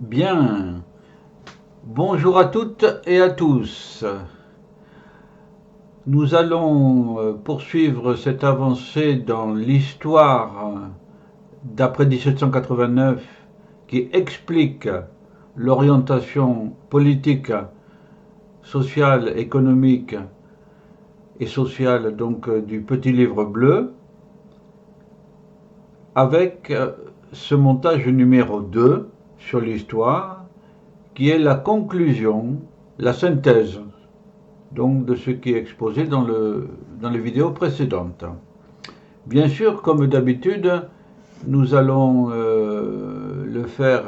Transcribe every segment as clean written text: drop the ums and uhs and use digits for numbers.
Bien, bonjour à toutes et à tous. Nous allons poursuivre cette avancée dans l'histoire d'après 1789 qui explique l'orientation politique, sociale, économique et sociale donc du petit livre bleu avec ce montage numéro 2 sur l'histoire qui est la conclusion, la synthèse donc de ce qui est exposé dans les vidéos précédentes. Bien sûr, comme d'habitude, nous allons le faire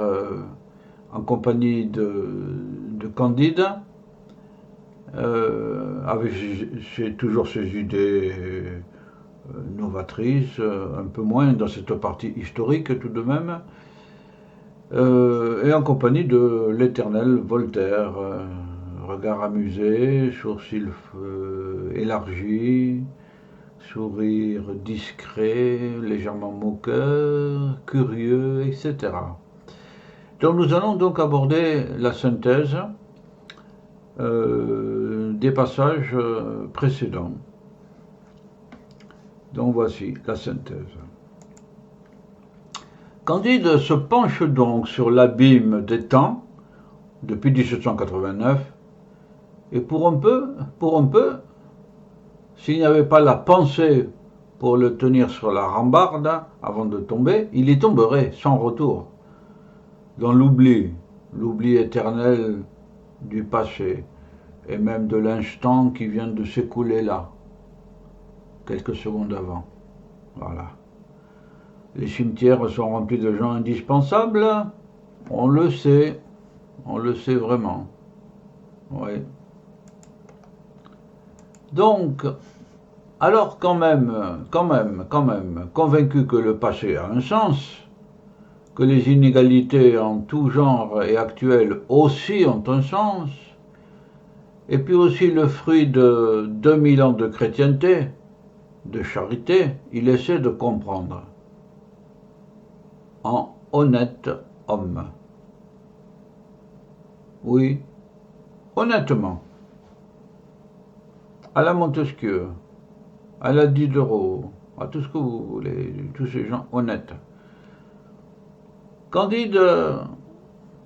en compagnie de Candide, avec toujours ses idées novatrices, un peu moins dans cette partie historique tout de même, et en compagnie de l'éternel Voltaire. Regard amusé, sourcils élargis, sourire discret, légèrement moqueur, curieux, etc. Donc nous allons donc aborder la synthèse des passages précédents. Donc voici la synthèse. Candide se penche donc sur l'abîme des temps depuis 1789 et pour un peu, s'il n'y avait pas la pensée pour le tenir sur la rambarde avant de tomber, il y tomberait sans retour, dans l'oubli éternel du passé, et même de l'instant qui vient de s'écouler là, quelques secondes avant. Voilà. Les cimetières sont remplis de gens indispensables, on le sait vraiment. Oui. Donc, alors quand même, convaincu que le passé a un sens, que les inégalités en tout genre et actuelles aussi ont un sens, et puis aussi le fruit de 2000 ans de chrétienté, de charité, il essaie de comprendre. En honnête homme. Oui, honnêtement. À la Montesquieu, à la Diderot, à tout ce que vous voulez, tous ces gens honnêtes. Candide,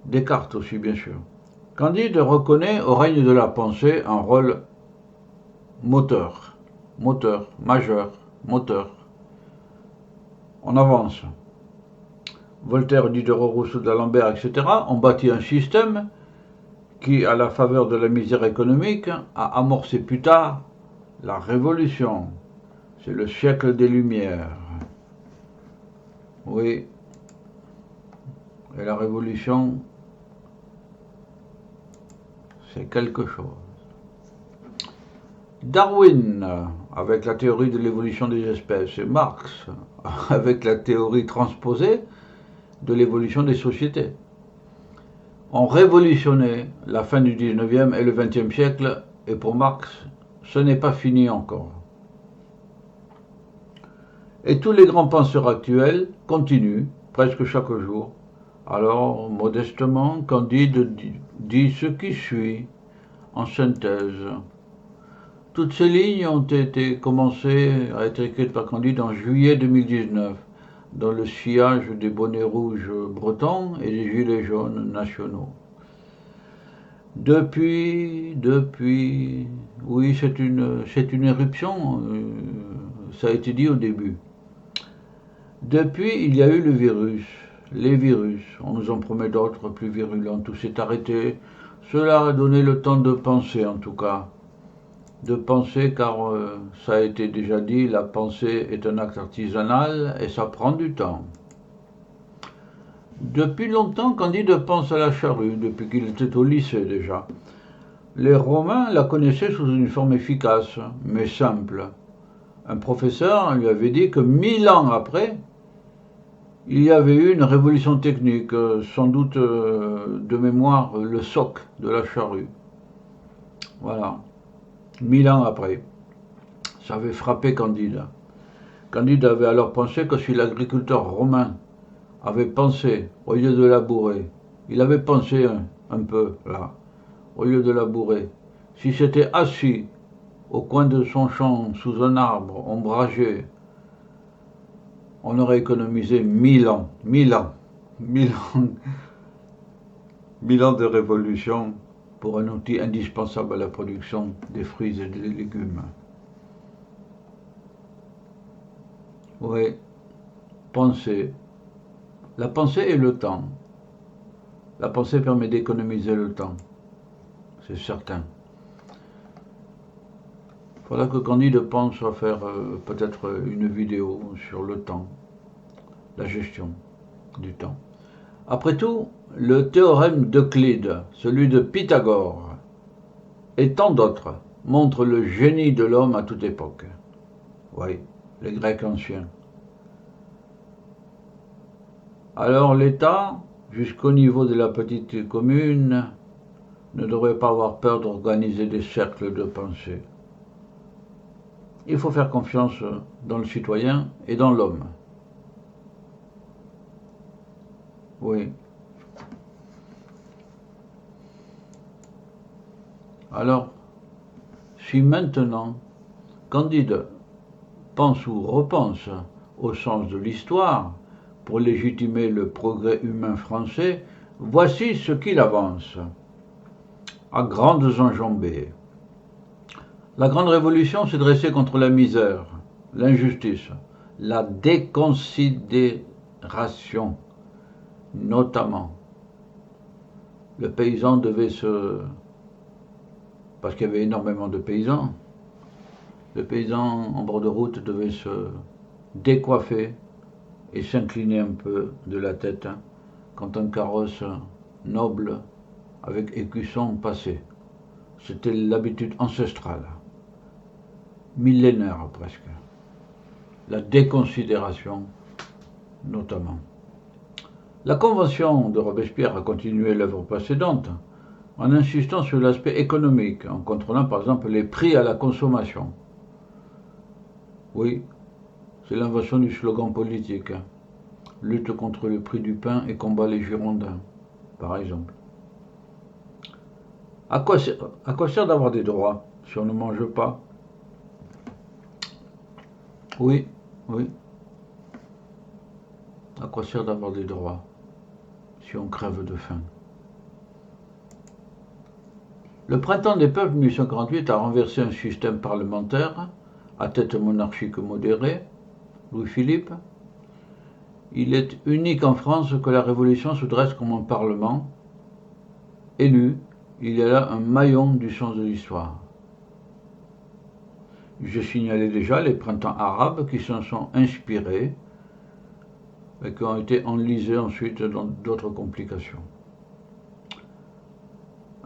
Descartes aussi bien sûr, Candide reconnaît au règne de la pensée un rôle majeur. On avance. Voltaire, Diderot, Rousseau, d'Alembert, etc. ont bâti un système qui, à la faveur de la misère économique, a amorcé plus tard la Révolution. C'est le siècle des Lumières. Oui. Et la Révolution, c'est quelque chose. Darwin, avec la théorie de l'évolution des espèces, et Marx, avec la théorie transposée de l'évolution des sociétés, ont révolutionné la fin du 19e et le 20e siècle, et pour Marx, ce n'est pas fini encore. Et tous les grands penseurs actuels continuent, presque chaque jour. Alors, modestement, Candide dit ce qui suit, en synthèse. Toutes ces lignes ont été commencées à être écrites par Candide en juillet 2019, dans le sillage des bonnets rouges bretons et des gilets jaunes nationaux. Depuis, oui, c'est une éruption, ça a été dit au début. Depuis, il y a eu les virus, on nous en promet d'autres plus virulents, tout s'est arrêté. Cela a donné le temps de penser en tout cas. De penser car ça a été déjà dit, la pensée est un acte artisanal et ça prend du temps. Depuis longtemps, Candide pense à la charrue, depuis qu'il était au lycée déjà. Les Romains la connaissaient sous une forme efficace, mais simple. Un professeur lui avait dit que 1000 ans après, il y avait eu une révolution technique, sans doute de mémoire le soc de la charrue. Voilà, 1000 ans après. Ça avait frappé Candide. Candide avait alors pensé que si l'agriculteur romain avait pensé, au lieu de labourer, Il avait pensé un peu, là, au lieu de labourer. S'il s'était assis au coin de son champ, sous un arbre ombragé, on aurait économisé 1000 ans, 1000 ans, 1000 ans, 1000 ans de révolution pour un outil indispensable à la production des fruits et des légumes. Oui, penser. La pensée est le temps. La pensée permet d'économiser le temps, c'est certain. Il faudra que Candide pense à faire peut-être une vidéo sur le temps, la gestion du temps. Après tout, le théorème d'Euclide, celui de Pythagore, et tant d'autres, montrent le génie de l'homme à toute époque. Oui, les Grecs anciens. Alors l'État, jusqu'au niveau de la petite commune, ne devrait pas avoir peur d'organiser des cercles de pensée. Il faut faire confiance dans le citoyen et dans l'homme. Oui. Alors, si maintenant Candide pense ou repense au sens de l'histoire pour légitimer le progrès humain français, voici ce qu'il avance, à grandes enjambées. La grande révolution s'est dressée contre la misère, l'injustice, la déconsidération, notamment. Le paysan devait se... parce qu'il y avait énormément de paysans, le paysan en bord de route devait se décoiffer et s'incliner un peu de la tête quand un carrosse noble avec écusson passait. C'était l'habitude ancestrale, millénaire presque. La déconsidération notamment. La Convention de Robespierre a continué l'œuvre précédente en insistant sur l'aspect économique, en contrôlant par exemple les prix à la consommation. Oui, c'est l'invention du slogan politique. Lutte contre le prix du pain et combat les Girondins, par exemple. À quoi sert d'avoir des droits si on ne mange pas? Oui, oui. À quoi sert d'avoir des droits si on crève de faim? Le printemps des peuples 1848 a renversé un système parlementaire à tête monarchique modérée, Louis-Philippe. Il est unique en France que la Révolution se dresse comme un parlement élu. Il y a là un maillon du sens de l'histoire. Je signalais déjà les printemps arabes qui s'en sont inspirés et qui ont été enlisés ensuite dans d'autres complications.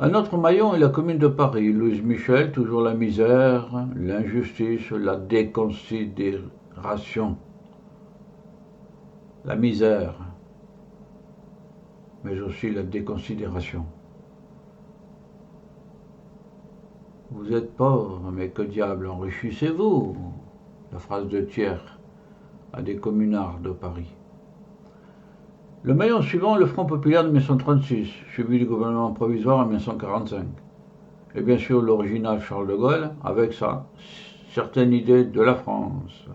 Un autre maillon est la Commune de Paris. Louise Michel, toujours la misère, l'injustice, la déconsidération. La misère, mais aussi la déconsidération. Vous êtes pauvre, mais que diable enrichissez-vous? La phrase de Thiers à des communards de Paris. Le maillon suivant, le Front populaire de 1936, suivi du gouvernement provisoire en 1945. Et bien sûr l'original Charles de Gaulle, avec sa certaine idée de la France.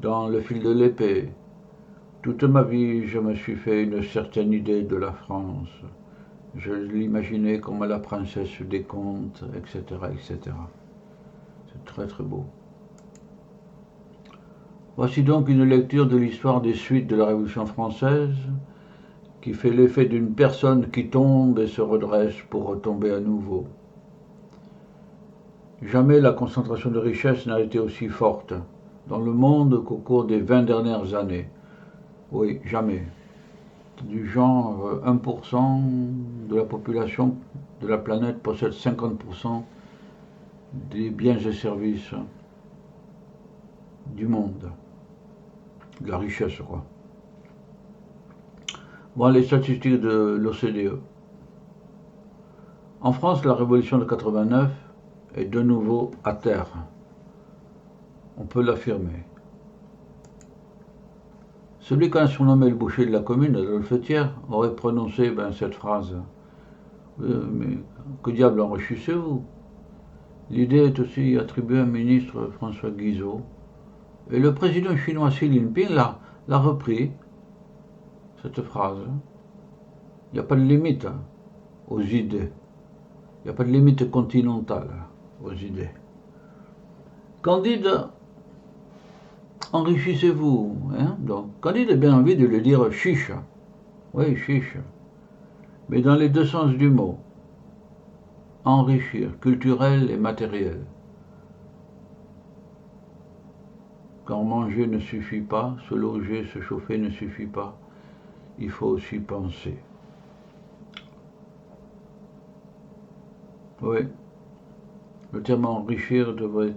Dans Le fil de l'épée, toute ma vie, je me suis fait une certaine idée de la France. Je l'imaginais comme la princesse des contes, etc., etc. C'est très très beau. Voici donc une lecture de l'histoire des suites de la Révolution française qui fait l'effet d'une personne qui tombe et se redresse pour retomber à nouveau. Jamais la concentration de richesse n'a été aussi forte dans le monde qu'au cours des 20 dernières années. Oui, jamais. Du genre 1% de la population de la planète possède 50% des biens et services du monde. De la richesse, quoi. Bon, les statistiques de l'OCDE. En France, la révolution de 89 est de nouveau à terre. On peut l'affirmer. Celui qui a surnommé le boucher de la commune, Adolphe Thiers, aurait prononcé cette phrase. Mais que diable enrichissez-vous? L'idée est aussi attribuée à un ministre, François Guizot. Et le président chinois Xi Jinping l'a repris, cette phrase. Il n'y a pas de limite aux idées. Il n'y a pas de limite continentale aux idées. Candide, enrichissez-vous. Donc, Candide a bien envie de le dire chiche. Oui, chiche. Mais dans les deux sens du mot. Enrichir, culturel et matériel. Quand manger ne suffit pas, se loger, se chauffer ne suffit pas, il faut aussi penser. Oui, le terme enrichir devrait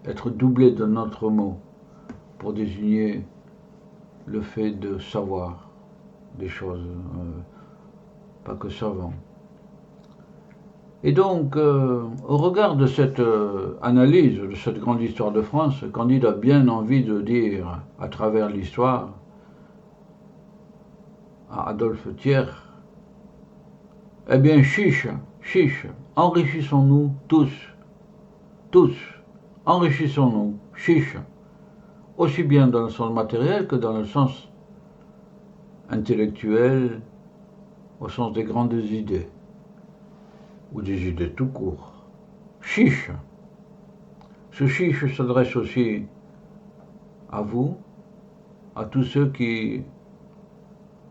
être doublé d'un autre mot pour désigner le fait de savoir des choses, pas que savant. Et donc, au regard de cette analyse de cette grande histoire de France, Candide a bien envie de dire, à travers l'histoire, à Adolphe Thiers, eh bien, chiche, enrichissons-nous tous, enrichissons-nous, chiche, aussi bien dans le sens matériel que dans le sens intellectuel, au sens des grandes idées, ou des idées tout court. Chiche. Ce chiche s'adresse aussi à vous, à tous ceux qui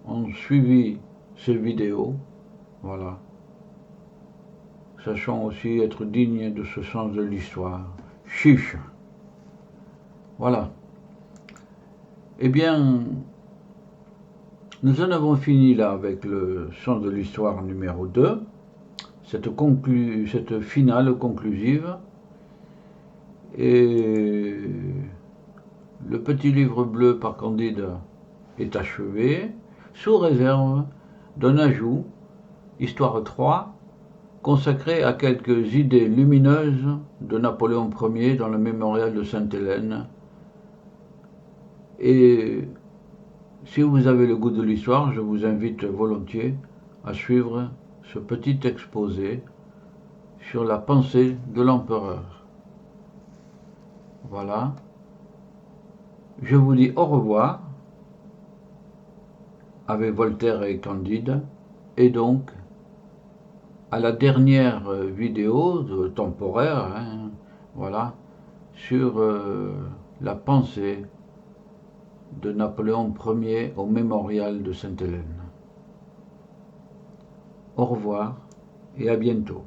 ont suivi ces vidéos. Voilà. Sachons aussi être dignes de ce sens de l'histoire. Chiche. Voilà. Eh bien, nous en avons fini là avec le sens de l'histoire numéro 2, cette finale conclusive. Et le petit livre bleu par Candide est achevé, sous réserve d'un ajout, Histoire 3, consacré à quelques idées lumineuses de Napoléon Ier dans le mémorial de Sainte-Hélène. Et si vous avez le goût de l'histoire, je vous invite volontiers à suivre ce petit exposé sur la pensée de l'empereur. Voilà. Je vous dis au revoir avec Voltaire et Candide, et donc à la dernière vidéo temporaire, voilà, sur la pensée de Napoléon Ier au mémorial de Sainte-Hélène. Au revoir et à bientôt.